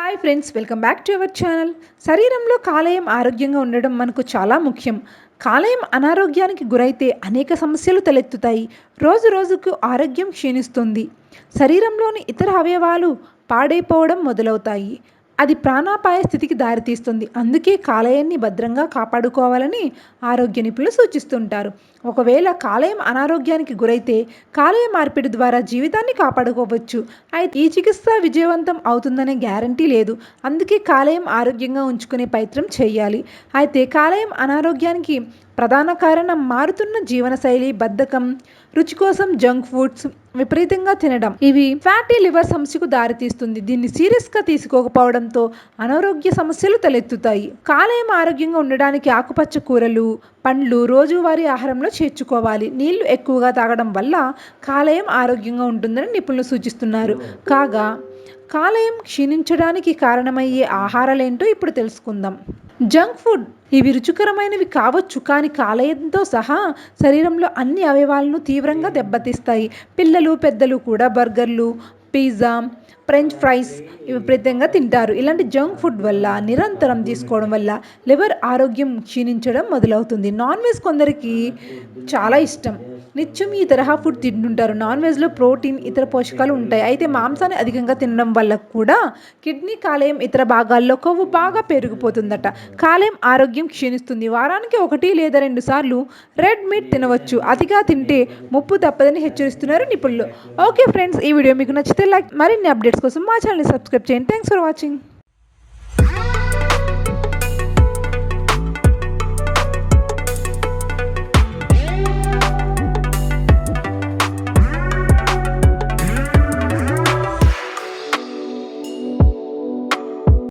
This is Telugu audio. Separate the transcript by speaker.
Speaker 1: Hi friends, welcome back to our channel. శరీరంలో కాలేయం ఆరోగ్యంగా ఉండడం మనకు చాలా ముఖ్యం. కాలేయం అనారోగ్యానికి గురైతే అనేక సమస్యలు తలెత్తుతాయి. రోజు రోజుకు ఆరోగ్యం క్షీణిస్తుంది. శరీరంలోని ఇతర అవయవాలు పాడైపోవడం మొదలవుతాయి. అది ప్రాణాపాయ స్థితికి దారితీస్తుంది. అందుకే కాలేయాన్ని భద్రంగా కాపాడుకోవాలని ఆరోగ్య నిపుణులు సూచిస్తుంటారు. ఒకవేళ కాలేయం అనారోగ్యానికి గురైతే కాలేయ మార్పిడి ద్వారా జీవితాన్ని కాపాడుకోవచ్చు. అయితే ఈ చికిత్స విజయవంతం అవుతుందనే గ్యారంటీ లేదు. అందుకే కాలేయం ఆరోగ్యంగా ఉంచుకునే ప్రయత్నం చేయాలి. అయితే కాలేయం అనారోగ్యానికి ప్రధాన కారణం మారుతున్న జీవనశైలి, బద్ధకం, రుచి కోసం జంక్ ఫుడ్స్ విపరీతంగా తినడం. ఇవి ఫ్యాటీ లివర్ సమస్యకు దారితీస్తుంది. దీన్ని సీరియస్గా తీసుకోకపోవడంతో అనారోగ్య సమస్యలు తలెత్తుతాయి. కాలేయం ఆరోగ్యంగా ఉండడానికి ఆకుపచ్చ కూరలు, పండ్లు రోజువారీ ఆహారంలో చేర్చుకోవాలి. నీళ్లు ఎక్కువగా తాగడం వల్ల కాలేయం ఆరోగ్యంగా ఉంటుందని నిపుణులు సూచిస్తున్నారు. కాగా కాలేయం క్షీణించడానికి కారణమయ్యే ఆహారాలేంటో ఇప్పుడు తెలుసుకుందాం. జంక్ ఫుడ్ ఇవి రుచికరమైనవి కావచ్చు, కానీ కాలేయంతో సహా శరీరంలో అన్ని అవయవాలను తీవ్రంగా దెబ్బతీస్తాయి. పిల్లలు, పెద్దలు కూడా బర్గర్లు, పిజ్జా, ఫ్రెంచ్ ఫ్రైస్ విపరీతంగా తింటారు. ఇలాంటి జంక్ ఫుడ్ వల్ల నిరంతరం తీసుకోవడం వల్ల లివర్ ఆరోగ్యం క్షీణించడం మొదలవుతుంది. నాన్ వెజ్ కొందరికి చాలా ఇష్టం. నిత్యం ఈ తరహా ఫుడ్ తింటుంటారు. నాన్ వెజ్లో ప్రోటీన్, ఇతర పోషకాలు ఉంటాయి. అయితే మాంసాన్ని అధికంగా తినడం వల్ల కూడా కిడ్నీ, కాలేయం ఇతర భాగాల్లో కొవ్వు బాగా పెరిగిపోతుందట. కాలేయం ఆరోగ్యం క్షీణిస్తుంది. వారానికి 1 లేదా 2 సార్లు రెడ్ మీట్ తినవచ్చు. అతిగా తింటే ముప్పు తప్పదని హెచ్చరిస్తున్నారు నిపుణులు. ఓకే ఫ్రెండ్స్, ఈ వీడియో మీకు నచ్చితే లైక్, మరిన్ని అప్డేట్స్ కోసం మా ఛానల్ని సబ్స్క్రైబ్ చేయండి. Thanks for watching.